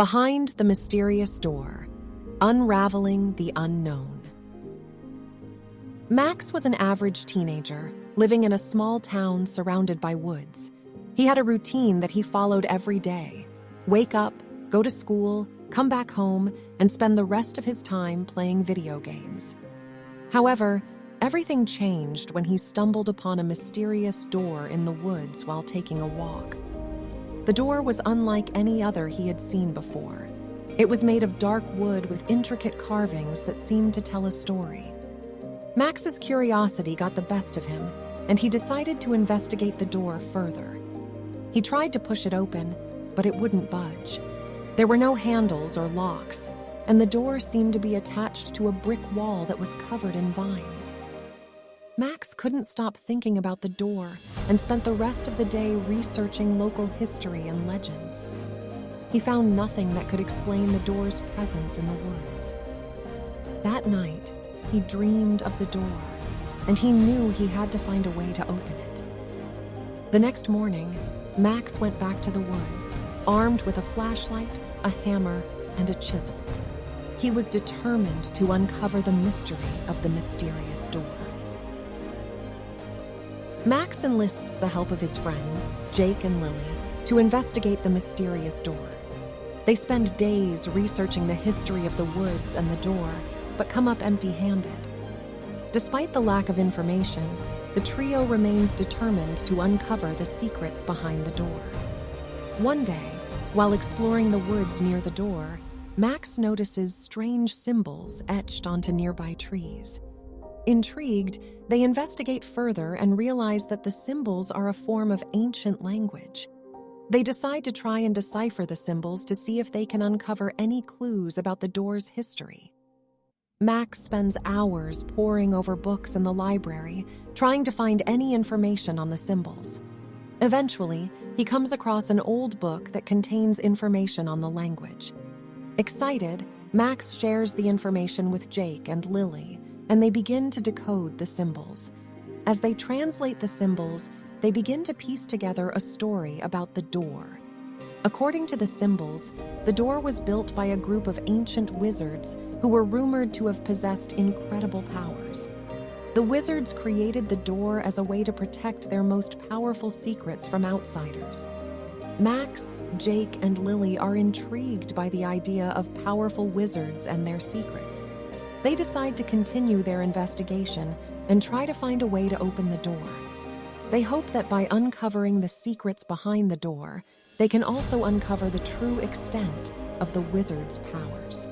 Behind the Mysterious Door, Unraveling the Unknown. Max was an average teenager, living in a small town surrounded by woods. He had a routine that he followed every day. Wake up, go to school, come back home, and spend the rest of his time playing video games. However, everything changed when he stumbled upon a mysterious door in the woods while taking a walk. The door was unlike any other he had seen before. It was made of dark wood with intricate carvings that seemed to tell a story. Max's curiosity got the best of him, and he decided to investigate the door further. He tried to push it open, but it wouldn't budge. There were no handles or locks, and the door seemed to be attached to a brick wall that was covered in vines. Max couldn't stop thinking about the door and spent the rest of the day researching local history and legends. He found nothing that could explain the door's presence in the woods. That night, he dreamed of the door, and he knew he had to find a way to open it. The next morning, Max went back to the woods, armed with a flashlight, a hammer, and a chisel. He was determined to uncover the mystery of the mysterious door. Max enlists the help of his friends, Jake and Lily, to investigate the mysterious door. They spend days researching the history of the woods and the door, but come up empty-handed. Despite the lack of information, the trio remains determined to uncover the secrets behind the door. One day, while exploring the woods near the door, Max notices strange symbols etched onto nearby trees. Intrigued, they investigate further and realize that the symbols are a form of ancient language. They decide to try and decipher the symbols to see if they can uncover any clues about the door's history. Max spends hours poring over books in the library, trying to find any information on the symbols. Eventually, he comes across an old book that contains information on the language. Excited, Max shares the information with Jake and Lily, and they begin to decode the symbols. As they translate the symbols, they begin to piece together a story about the door. According to the symbols, the door was built by a group of ancient wizards who were rumored to have possessed incredible powers. The wizards created the door as a way to protect their most powerful secrets from outsiders. Max, Jake, and Lily are intrigued by the idea of powerful wizards and their secrets. They decide to continue their investigation and try to find a way to open the door. They hope that by uncovering the secrets behind the door, they can also uncover the true extent of the wizard's powers.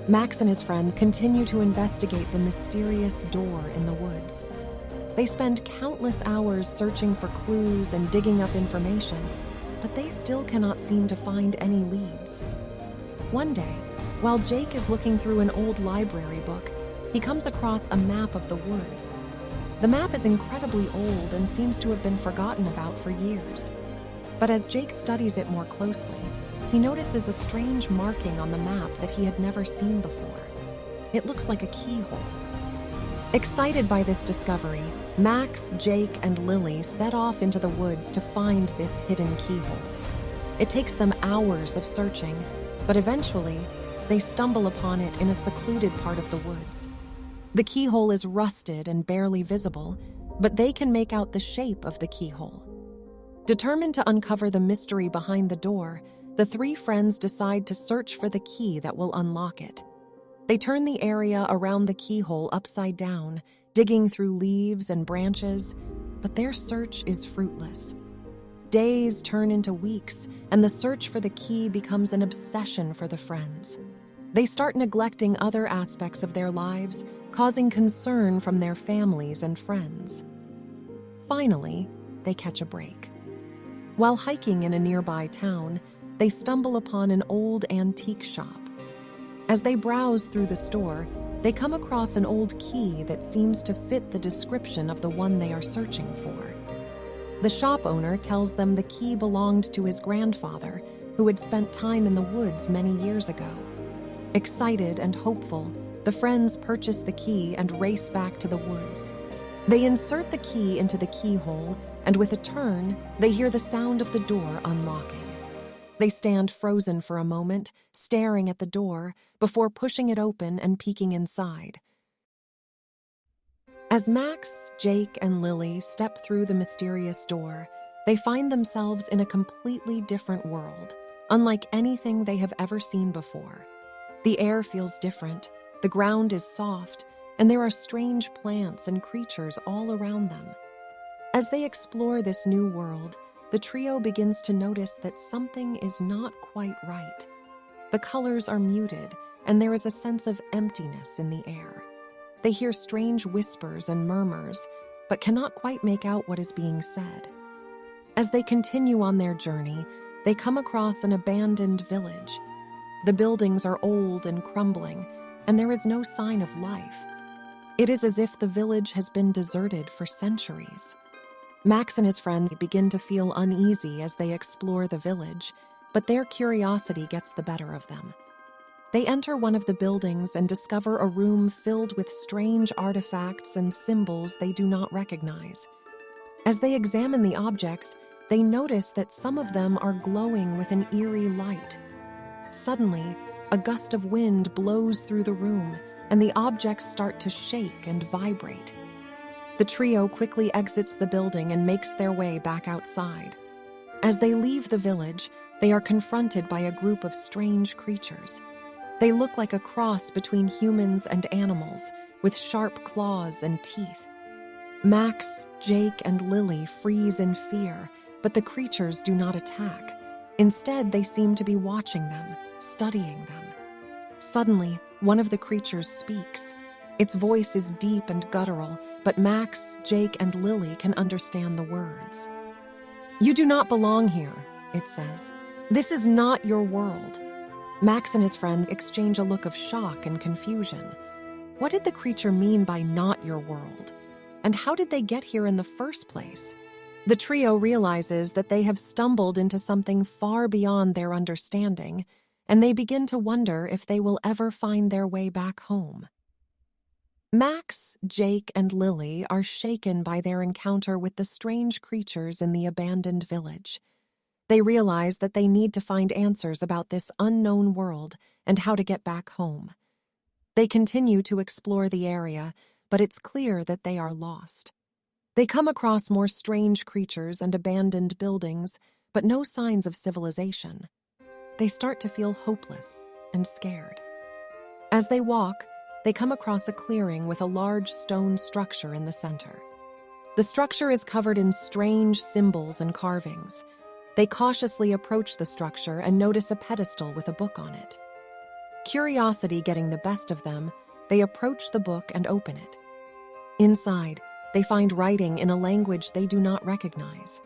Max and his friends continue to investigate the mysterious door in the woods. They spend countless hours searching for clues and digging up information, but they still cannot seem to find any leads. One day, while Jake is looking through an old library book, he comes across a map of the woods. The map is incredibly old and seems to have been forgotten about for years. But as Jake studies it more closely, he notices a strange marking on the map that he had never seen before. It looks like a keyhole. Excited by this discovery, Max, Jake, and Lily set off into the woods to find this hidden keyhole. It takes them hours of searching, but eventually, they stumble upon it in a secluded part of the woods. The keyhole is rusted and barely visible, but they can make out the shape of the keyhole. Determined to uncover the mystery behind the door, the three friends decide to search for the key that will unlock it. They turn the area around the keyhole upside down, digging through leaves and branches, but their search is fruitless. Days turn into weeks, and the search for the key becomes an obsession for the friends. They start neglecting other aspects of their lives, causing concern from their families and friends. Finally, they catch a break. While hiking in a nearby town, they stumble upon an old antique shop. As they browse through the store, they come across an old key that seems to fit the description of the one they are searching for. The shop owner tells them the key belonged to his grandfather, who had spent time in the woods many years ago. Excited and hopeful, the friends purchase the key and race back to the woods. They insert the key into the keyhole, and with a turn, they hear the sound of the door unlocking. They stand frozen for a moment, staring at the door, before pushing it open and peeking inside. As Max, Jake, and Lily step through the mysterious door, they find themselves in a completely different world, unlike anything they have ever seen before. The air feels different, the ground is soft, and there are strange plants and creatures all around them. As they explore this new world, the trio begins to notice that something is not quite right. The colors are muted, and there is a sense of emptiness in the air. They hear strange whispers and murmurs, but cannot quite make out what is being said. As they continue on their journey, they come across an abandoned village. The buildings are old and crumbling, and there is no sign of life. It is as if the village has been deserted for centuries. Max and his friends begin to feel uneasy as they explore the village, but their curiosity gets the better of them. They enter one of the buildings and discover a room filled with strange artifacts and symbols they do not recognize. As they examine the objects, they notice that some of them are glowing with an eerie light. Suddenly, a gust of wind blows through the room, and the objects start to shake and vibrate. The trio quickly exits the building and makes their way back outside. As they leave the village, they are confronted by a group of strange creatures. They look like a cross between humans and animals, with sharp claws and teeth. Max, Jake, and Lily freeze in fear, but the creatures do not attack. Instead, they seem to be watching them, studying them. Suddenly, one of the creatures speaks. Its voice is deep and guttural, but Max, Jake, and Lily can understand the words. "You do not belong here," it says. "This is not your world." Max and his friends exchange a look of shock and confusion. What did the creature mean by "not your world"? And how did they get here in the first place? The trio realizes that they have stumbled into something far beyond their understanding, and they begin to wonder if they will ever find their way back home. Max, Jake, and Lily are shaken by their encounter with the strange creatures in the abandoned village. They realize that they need to find answers about this unknown world and how to get back home. They continue to explore the area, but it's clear that they are lost. They come across more strange creatures and abandoned buildings, but no signs of civilization. They start to feel hopeless and scared. As they walk, they come across a clearing with a large stone structure in the center. The structure is covered in strange symbols and carvings. They cautiously approach the structure and notice a pedestal with a book on it. Curiosity getting the best of them, they approach the book and open it. Inside, they find writing in a language they do not recognize.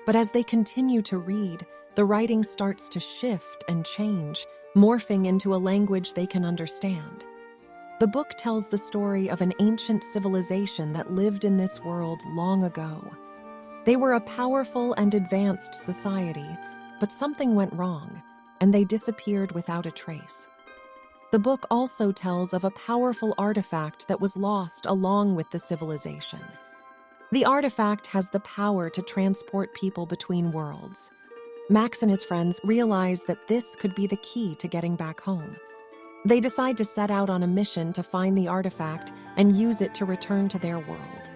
But as they continue to read, the writing starts to shift and change, morphing into a language they can understand. The book tells the story of an ancient civilization that lived in this world long ago. They were a powerful and advanced society, but something went wrong, and they disappeared without a trace. The book also tells of a powerful artifact that was lost along with the civilization. The artifact has the power to transport people between worlds. Max and his friends realize that this could be the key to getting back home. They decide to set out on a mission to find the artifact and use it to return to their world.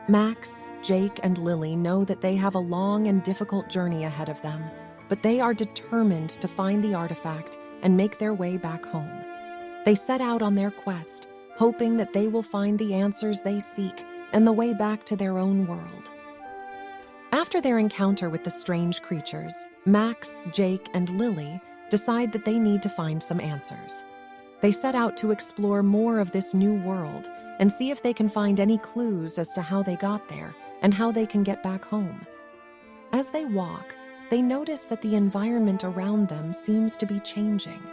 Max, Jake, and Lily know that they have a long and difficult journey ahead of them, but they are determined to find the artifact and make their way back home. They set out on their quest, hoping that they will find the answers they seek and the way back to their own world. After their encounter with the strange creatures, Max, Jake, and Lily decide that they need to find some answers. They set out to explore more of this new world and see if they can find any clues as to how they got there and how they can get back home. As they walk, they notice that the environment around them seems to be changing.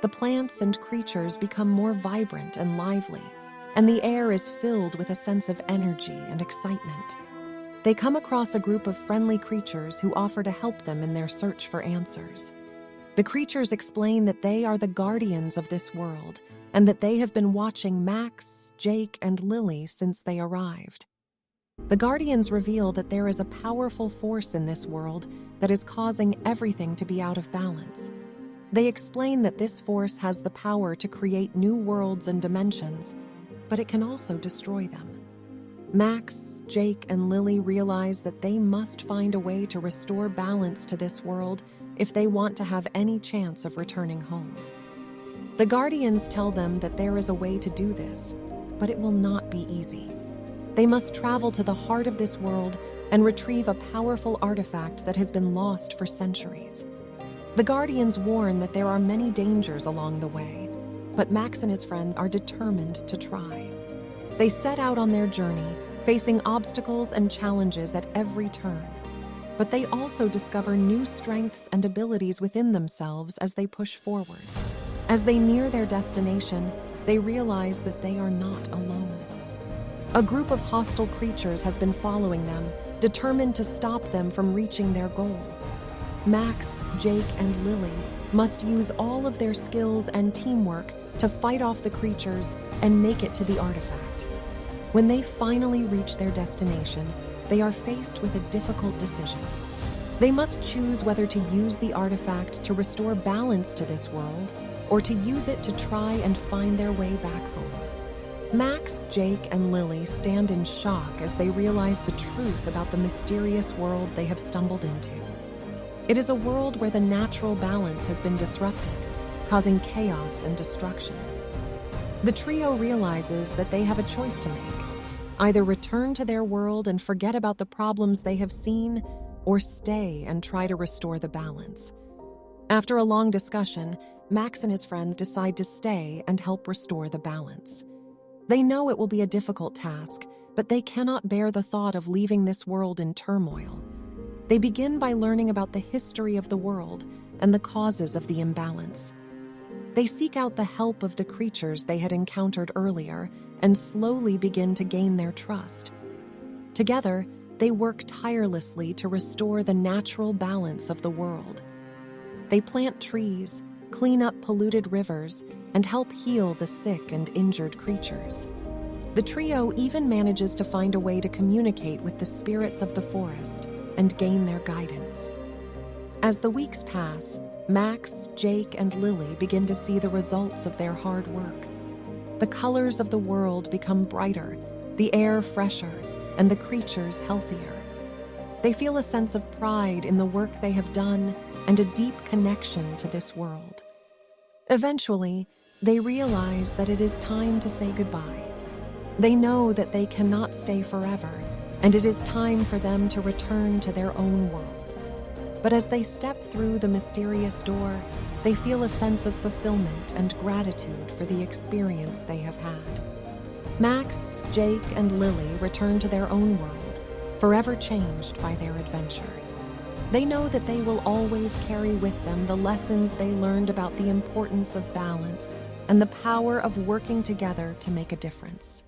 The plants and creatures become more vibrant and lively, and the air is filled with a sense of energy and excitement. They come across a group of friendly creatures who offer to help them in their search for answers. The creatures explain that they are the guardians of this world and that they have been watching Max, Jake, and Lily since they arrived. The Guardians reveal that there is a powerful force in this world that is causing everything to be out of balance. They explain that this force has the power to create new worlds and dimensions, but it can also destroy them. Max, Jake, and Lily realize that they must find a way to restore balance to this world if they want to have any chance of returning home. The Guardians tell them that there is a way to do this, but it will not be easy. They must travel to the heart of this world and retrieve a powerful artifact that has been lost for centuries. The Guardians warn that there are many dangers along the way, but Max and his friends are determined to try. They set out on their journey, facing obstacles and challenges at every turn. But they also discover new strengths and abilities within themselves as they push forward. As they near their destination, they realize that they are not alone. A group of hostile creatures has been following them, determined to stop them from reaching their goal. Max, Jake, and Lily must use all of their skills and teamwork to fight off the creatures and make it to the artifact. When they finally reach their destination, they are faced with a difficult decision. They must choose whether to use the artifact to restore balance to this world or to use it to try and find their way back home. Max, Jake, and Lily stand in shock as they realize the truth about the mysterious world they have stumbled into. It is a world where the natural balance has been disrupted, causing chaos and destruction. The trio realizes that they have a choice to make. Either return to their world and forget about the problems they have seen, or stay and try to restore the balance. After a long discussion, Max and his friends decide to stay and help restore the balance. They know it will be a difficult task, but they cannot bear the thought of leaving this world in turmoil. They begin by learning about the history of the world and the causes of the imbalance. They seek out the help of the creatures they had encountered earlier and slowly begin to gain their trust. Together, they work tirelessly to restore the natural balance of the world. They plant trees, clean up polluted rivers, and help heal the sick and injured creatures. The trio even manages to find a way to communicate with the spirits of the forest and gain their guidance. As the weeks pass, Max, Jake, and Lily begin to see the results of their hard work. The colors of the world become brighter, the air fresher, and the creatures healthier. They feel a sense of pride in the work they have done and a deep connection to this world. Eventually, they realize that it is time to say goodbye. They know that they cannot stay forever, and it is time for them to return to their own world. But as they step through the mysterious door, they feel a sense of fulfillment and gratitude for the experience they have had. Max, Jake, and Lily return to their own world, forever changed by their adventure. They know that they will always carry with them the lessons they learned about the importance of balance and the power of working together to make a difference.